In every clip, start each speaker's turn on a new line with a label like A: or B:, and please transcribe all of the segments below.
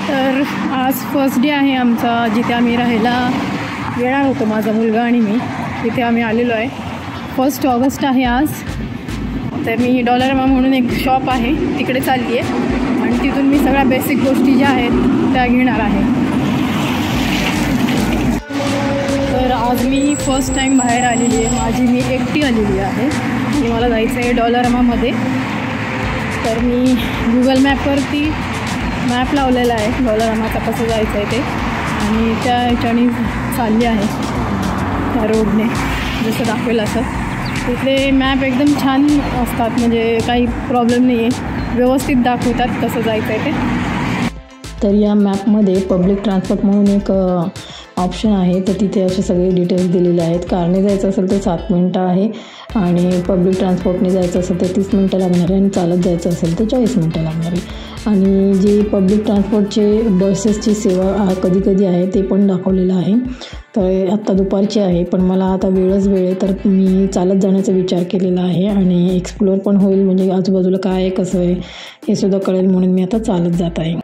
A: तर आज first day आहे आमचा, जिथे आम्ही राहायला येणार होतो, माझा मुलगा आणि मी. तिथे आम्ही आलेलो आहे. 1 ऑगस्ट आहे आज. तर मी डॉलरमा म्हणून एक शॉप आहे तिकडे चालली आहे आणि तिथून मी सगळ्या बेसिक गोष्टी ज्या आहेत त्या घेणार आहे. तर आज मी फर्स्ट टाईम बाहेर आलेली आहे. मी एकटी आलेली आहे आणि मला जायचं आहे डॉलरमामध्ये. तर मी गुगल मॅपवरती मॅप लावलेला आहे डॉलरमाचा कसं जायचं आहे ते, आणि त्या ह्याच्याने चालली आहे त्या रोडने जसं दाखवेल असं. तिथले मॅप एकदम छान असतात, म्हणजे काही प्रॉब्लेम नाही आहे, व्यवस्थित दाखवतात कसं जायचं आहे ते. तर या मॅपमध्ये पब्लिक ट्रान्सपोर्ट म्हणून एक ऑप्शन आहे. तर तिथे असे सगळे डिटेल्स दिलेले आहेत. कारने जायचं असेल तर 7 मिनटं आहे आणि पब्लिक ट्रान्सपोर्टने जायचं असेल तर 30 मिनटं लागणार आहे आणि चालत जायचं असेल तर 40 मिनटं लागणार आहे. आणि जी पब्लिक ट्रान्सपोर्टचे बसेसची सेवा कधी कधी आहे ते पण दाखवलेलं आहे. तर आत्ता दुपारची आहे, पण मला आता वेळ आहे, तर मी चालत जाण्याचा विचार केलेला आहे आणि एक्सप्लोअर पण होईल, म्हणजे आजूबाजूला काय आहे कसं आहे हे सुद्धा कळेल, म्हणून मी आता चालत जात आहे.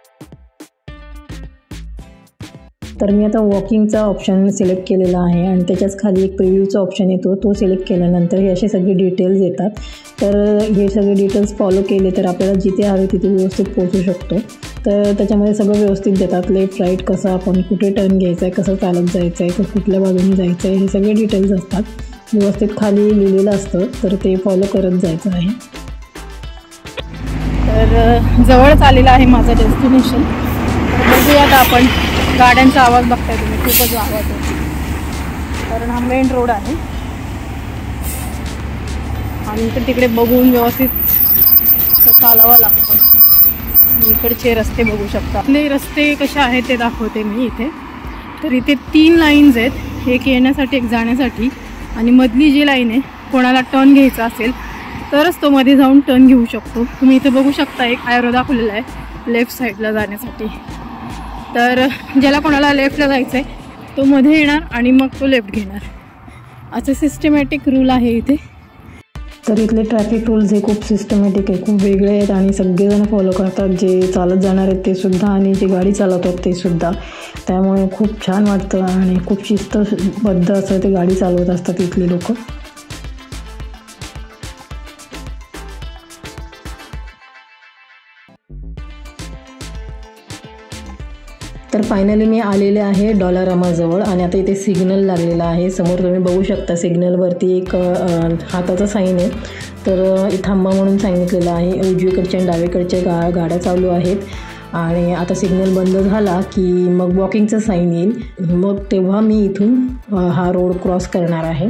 A: तर मी आता वॉकिंगचा ऑप्शन सिलेक्ट केलेला आहे आणि त्याच्याच खाली एक प्रिव्ह्यूचा ऑप्शन येतो. तो सिलेक्ट केल्यानंतर हे असे सगळे डिटेल्स येतात. तर हे सगळे डिटेल्स फॉलो केले तर आपल्याला जिथे हवे तिथे व्यवस्थित पोहोचू शकतो. तर त्याच्यामध्ये सगळं व्यवस्थित देतात, लेफ्ट राईट कसं, आपण कुठे टर्न घ्यायचं आहे, कसं चालत जायचं आहे, कुठल्या बाजूने जायचं आहे, हे सगळे डिटेल्स असतात. व्यवस्थित खाली लिहिलेलं असतं, तर ते फॉलो करत जायचं आहे. तर जवळच आलेलं आहे माझं डेस्टिनेशन. बघूयात आपण. गाड्यांचा आवाज बघताय तुम्ही, खूपच आवाज होतो कारण हा मेन रोड आहे आणि तिकडे बघून व्यवस्थित चालावं लागतं. इकडचे रस्ते बघू शकता. आपले रस्ते कसे आहेत ते दाखवते मी इथे. तर इथे 3 लाईन्स आहेत, एक येण्यासाठी एक जाण्यासाठी, आणि मधली जी लाईन आहे कोणाला टर्न घ्यायचा असेल तरच तो मध्ये जाऊन टर्न घेऊ शकतो. तुम्ही इथे बघू शकता एक ॲरो दाखवलेला आहे लेफ्ट साईडला जाण्यासाठी. तर ज्याला कोणाला लेफ्टला जायचं आहे तो मध्ये येणार आणि मग तो लेफ्ट घेणार, असं सिस्टमॅटिक रूल आहे इथे. तर इथले ट्रॅफिक रूल्स हे खूप सिस्टमॅटिक आहे, खूप वेगळे आहेत आणि सगळेजण फॉलो करतात, जे चालत जाणार आहेत ते सुद्धा आणि जे गाडी चालवतात ते सुद्धा. त्यामुळे खूप छान वाटतं आणि खूप शिस्तबद्ध असं ते गाडी चालवत असतात इथले लोक. तर फायनली मी आलेले आहे डॉलरमाजवळ आणि आता इथे सिग्नल लागलेला आहे. समोर तुम्ही बघू शकता सिग्नलवरती एक हाताचा साईन आहे. तर थांबा म्हणून सांगितलेलं आहे. उजवीकडच्या आणि डावीकडच्या गाड्या चालू आहेत आणि आता सिग्नल बंद झाला की मग वॉकिंगचं साईन येईल, मग तेव्हा मी इथून हा रोड क्रॉस करणार आहे.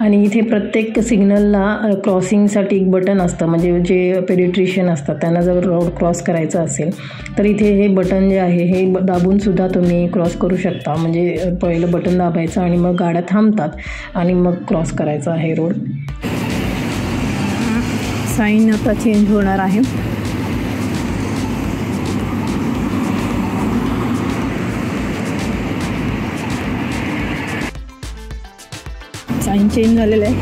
A: आणि इथे प्रत्येक सिग्नलला क्रॉसिंगसाठी एक बटन असतं, म्हणजे जे पेडिट्रिशियन असतात त्यांना जर रोड क्रॉस करायचं असेल तर इथे हे बटन जे आहे हे दाबूनसुद्धा तुम्ही क्रॉस करू शकता. म्हणजे पहिलं बटन दाबायचं आणि मग गाड्या थांबतात आणि मग क्रॉस करायचं आहे रोड. साईन आता चेंज होणार आहे. साईन चेंज झालेलं आहे,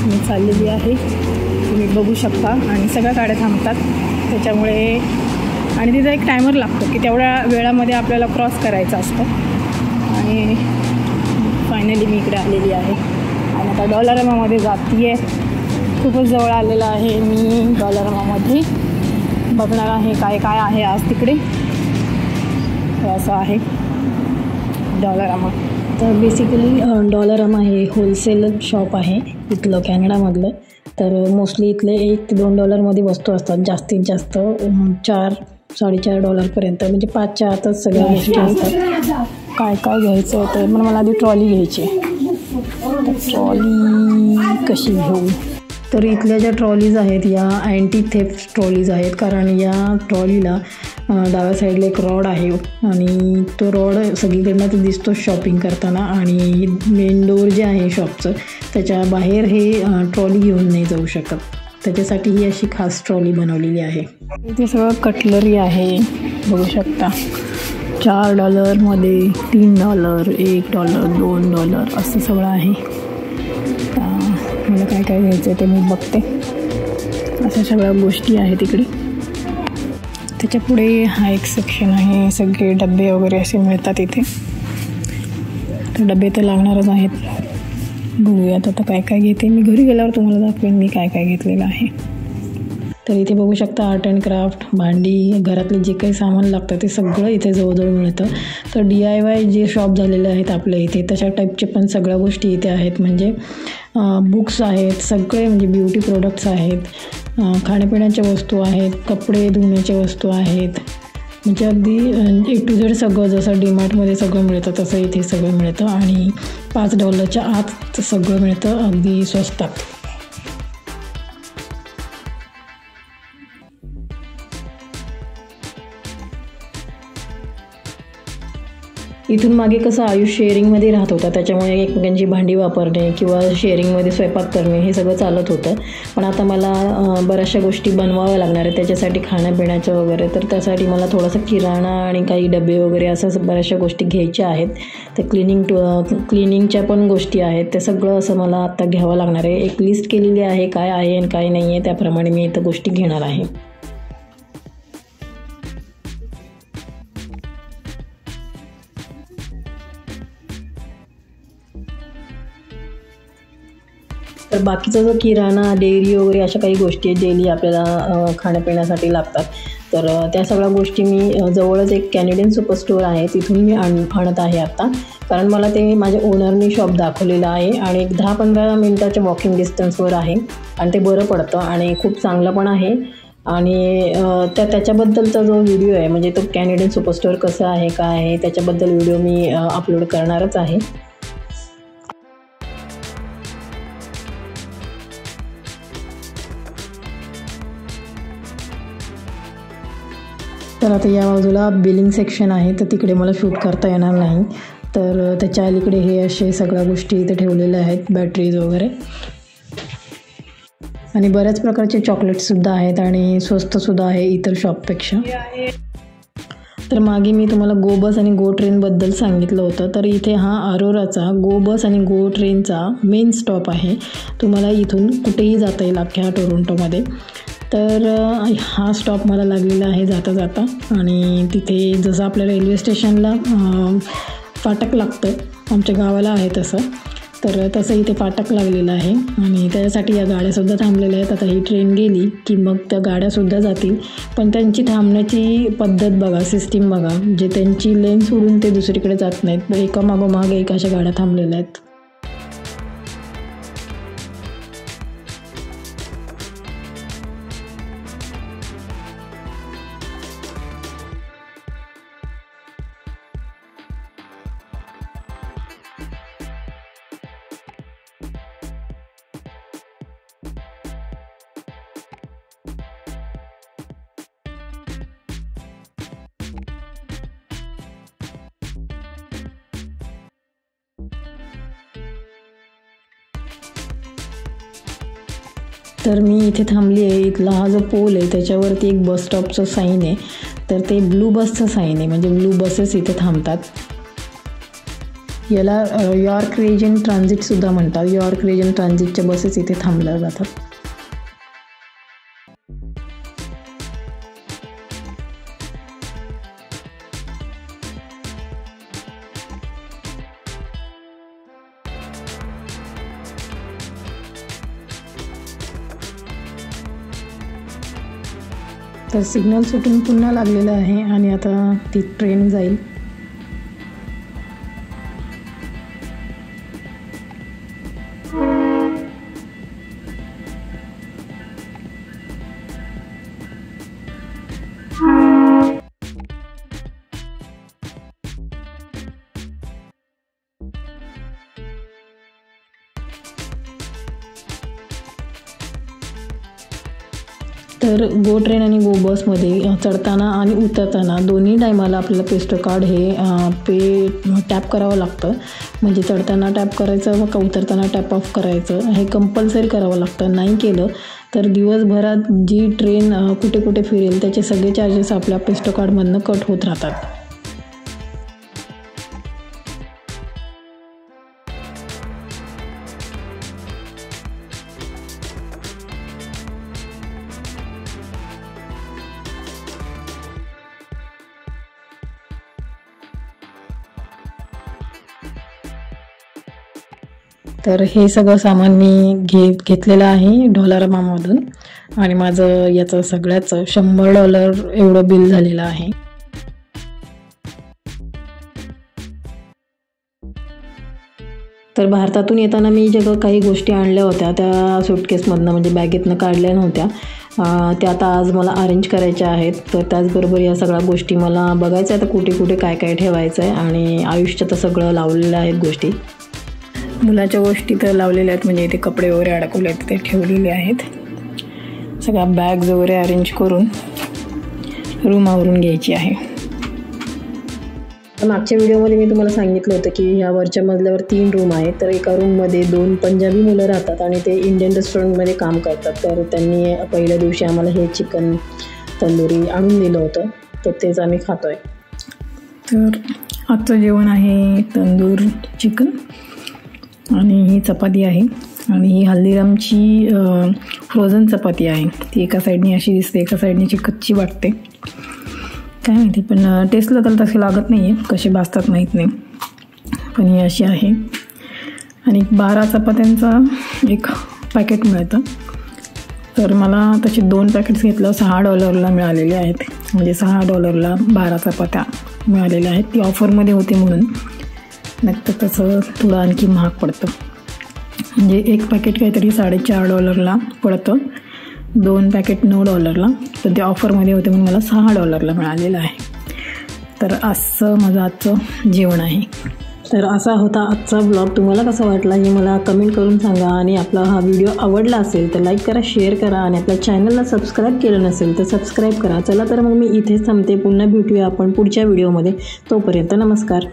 A: मी चाललेली आहे, तुम्ही बघू शकता. आणि सगळ्या गाड्या थांबतात त्याच्यामुळे, आणि तिचा एक टायमर लागतो की तेवढ्या वेळामध्ये आपल्याला क्रॉस करायचं असतं. आणि फायनली मी इकडे आलेली आहे आणि आता डॉलरमामध्ये जाते आहे. खूपच जवळ आलेलं आहे मी डॉलरमामध्ये. बघणार आहे काय काय आहे आज तिकडे. असं आहे डॉलरमा. तर बेसिकली डॉलरमा हे होलसेल शॉप आहे इथलं कॅनडामधलं. तर मोस्टली इथले $1 ते $2 वस्तू असतात, जास्तीत जास्त $4-4.5 म्हणजे 5च्या आतच सगळ्या गोष्टी असतात. काय काय घ्यायचं होतं पण मला आधी ट्रॉली घ्यायची. ट्रॉली कशी घेऊ? तर इथल्या ज्या ट्रॉलीज आहेत या अँटी थेफ्ट ट्रॉलीज आहेत, कारण या ट्रॉलीला डाव्या साईडला एक रॉड आहे आणि तो रॉड सगळीकडनं तर दिसतो शॉपिंग करताना. आणि मेन डोअर जे आहे शॉपचं त्याच्या बाहेर हे ट्रॉली घेऊन नाही जाऊ शकत, त्याच्यासाठी ही अशी खास ट्रॉली बनवलेली आहे. इथे सगळं कटलरी आहे बघू शकता. $4 $3 $1 $2 असं सगळं आहे. मला काय काय घ्यायचं ते मी बघते. अशा सगळ्या गोष्टी आहेत इकडे. त्याच्या पुढे हा एक सेक्शन आहे, सगळे डबे वगैरे असे मिळतात इथे. तर डबे तर लागणारच आहेत. बघूयात आता काय काय घेते. मी घरी गेल्यावर तुम्हाला दाखवेन मी काय काय घेतलेलं आहे. तर इथे बघू शकता आर्ट अँड क्राफ्ट, भांडी, घरातले जे काही सामान लागतं ते सगळं इथे जवळजवळ मिळतं. तर DIY जे शॉप झालेले आहेत आपल्या इथे तशा टाईपचे पण सगळ्या गोष्टी इथे आहेत. म्हणजे बुक्स आहेत, सगळे म्हणजे ब्युटी प्रोडक्ट्स आहेत, खाण्यापिण्याच्या वस्तू आहेत, कपडे धुण्याच्या वस्तू आहेत. म्हणजे अगदी A to Z सगळं, जसं DMartमध्ये सगळं मिळतं तसं इथे सगळं मिळतं. आणि $5च्या आत सगळं मिळतं अगदी स्वस्तात. इथून मागे कसं आयुष शेअरिंगमध्ये राहत होता, त्याच्यामुळे एकमेकांची भांडी वापरणे किंवा शेअरिंगमध्ये स्वयंपाक करणे हे सगळं चालत होतं. पण आता मला बऱ्याचशा गोष्टी बनवाव्या लागणार आहेत त्याच्यासाठी, खाण्यापिण्याचं वगैरे. तर त्यासाठी मला थोडासा किराणा आणि काही डबे वगैरे असं बऱ्याचशा गोष्टी घ्यायच्या आहेत. तर क्लिनिंगच्या पण गोष्टी आहेत, ते सगळं असं मला आत्ता घ्यावं लागणार आहे. एक लिस्ट केलेली आहे काय आहे आणि काय नाही आहे, त्याप्रमाणे मी इथं गोष्टी घेणार आहे. तर बाकीचा जो किराणा, डेअरी वगैरे अशा काही गोष्टी डेली आपल्याला खाण्यापिण्यासाठी लागतात. तर त्या सगळ्या गोष्टी मी जवळच एक कॅनेडियन सुपर स्टोअर आहे तिथून मी आणत आहे आत्ता. कारण मला ते माझ्या ओनरनी शॉप दाखवलेलं आहे आणि एक 10-15 मिनटाच्या वॉकिंग डिस्टन्सवर आहे आणि ते बरं पडतं आणि खूप चांगलं पण आहे. आणि त्याच्याबद्दलचा जो व्हिडिओ आहे, म्हणजे तो कॅनेडियन सुपर स्टोअर कसं आहे काय आहे त्याच्याबद्दल व्हिडिओ मी अपलोड करणारच आहे. तर आता या बाजूला बिलिंग सेक्शन आहे, तर तिकडे मला शूट करता येणार नाही. तर त्याच्या अलीकडे हे असे सगळ्या गोष्टी इथे ठेवलेल्या आहेत, बॅटरीज वगैरे. आणि बऱ्याच प्रकारचे चॉकलेट्ससुद्धा आहेत आणि स्वस्तसुद्धा आहे इतर शॉपपेक्षा. तर मागे मी तुम्हाला गो बस आणि गो ट्रेनबद्दल सांगितलं होतं. तर इथे हा अरोराचा गो बस आणि गो ट्रेनचा मेन स्टॉप आहे. तुम्हाला इथून कुठेही जाता येईल अख्ख्या टोरंटोमध्ये. तर हा स्टॉप मला लागलेला आहे जाता जाता. आणि तिथे जसं आपल्या रेल्वे स्टेशनला फाटक लागतं, आमच्या गावाला आहे तसं, तर तसं इथे फाटक लागलेलं आहे आणि त्याच्यासाठी या गाड्यासुद्धा थांबलेल्या आहेत. आता ही ट्रेन गेली की मग त्या गाड्यासुद्धा जातील. पण त्यांची थांबण्याची पद्धत बघा, सिस्टीम बघा, जे त्यांची लेन सोडून ते दुसरीकडे जात नाहीत, एका मागोमाग एक अशा गाड्या थांबलेल्या आहेत. तर मी इथे थांबली आहे. इथला हा जो पोल आहे त्याच्यावरती एक बस स्टॉपचं साईन आहे. तर ते ब्लू बसचं साईन आहे, म्हणजे ब्लू बसेस इथे थांबतात. याला यॉर्क रिजन ट्रान्झिटसुद्धा म्हणतात. यॉर्क रिजन ट्रान्झिटच्या बसेस इथे थांबल्या जातात. तर सिग्नल सुटून पुन्हा लागलेलं आहे आणि आता ती ट्रेन जाईल. तर गो ट्रेन आणि गो बसमध्ये चढताना आणि उतरताना दोन्ही टायमाला आपल्याला पेस्टो कार्ड हे टॅप करावं लागतं. म्हणजे चढताना टॅप करायचं, मग उतरताना टॅप ऑफ करायचं, हे कंपल्सरी करावं लागतं. नाही केलं तर दिवसभरात जी ट्रेन कुठे कुठे फिरेल त्याचे सगळे चार्जेस आपल्या पेस्टो कार्डमधनं कट होत राहतात. तर हे सगळं सामान मी घेतलेलं आहे डॉलरमामधून आणि माझं याचं सगळ्याचं $100 एवढं बिल झालेलं आहे. तर भारतातून येताना मी जेव्हा काही गोष्टी आणल्या होत्या त्या सूटकेसमधनं म्हणजे बॅगेतनं काढल्या नव्हत्या, त्या आता आज मला अरेंज करायच्या आहेत. तर त्याचबरोबर या सगळ्या गोष्टी मला बघायचं आहे आता कुठे कुठे काय काय ठेवायचं आहे. आणि आयुष्यात सगळं लावलेलं आहेत गोष्टी, मुलाच्या गोष्टी तर लावलेल्या आहेत, म्हणजे इथे कपडे वगैरे अडकवले आहेत ते ठेवलेले आहेत. सगळ्या बॅग्स वगैरे अरेंज करून रूम आवरून घ्यायची आहे. मागच्या व्हिडिओमध्ये मी तुम्हाला सांगितलं होतं की ह्या वरच्या मजल्यावर 3 रूम आहेत. तर एका रूममध्ये 2 पंजाबी मुलं राहतात आणि ते इंडियन रेस्टॉरंटमध्ये काम करतात. तर त्यांनी पहिल्या दिवशी आम्हाला हे चिकन तंदुरी आणून दिलं होतं, तर तेच आम्ही खातो आहे. तर आजचं जेवण आहे तंदूर चिकन आणि ही चपाती आहे आणि ही हल्दीरामची फ्रोझन चपाती आहे. ती एका साईडनी अशी दिसते, एका साईडनी कच्ची वाटते, काय माहिती, पण टेस्टला तर तसे लागत नाही आहे, कसे भाजतात माहीत नाही, पण ही अशी आहे. आणि 12 चपात्यांचा एक पॅकेट मिळतं. तर मला तसे 2 पॅकेट्स घेतलं, $6 मिळालेले आहेत, म्हणजे $6 12 चपात्या मिळालेल्या आहेत. ती ऑफरमध्ये होती म्हणून, नाही तर तसं थोडं आणखी महाग पडतं. म्हणजे एक पॅकेट काहीतरी $4.5 पडतं, 2 पॅकेट $9, तर ते ऑफरमध्ये होते म्हणून मला $6 मिळालेलं आहे. तर असं माझं आजचं जेवण आहे. तर असा होता आजचा ब्लॉग. तुम्हाला कसा वाटला हे मला कमेंट करून सांगा. आणि आपला हा व्हिडिओ आवडला असेल तर लाईक करा, शेअर करा आणि आपल्या चॅनलला सबस्क्राईब केलं नसेल तर सबस्क्राईब करा. चला तर मग मी इथेच थांबते. पुन्हा भेटूया आपण पुढच्या व्हिडिओमध्ये. तोपर्यंत नमस्कार.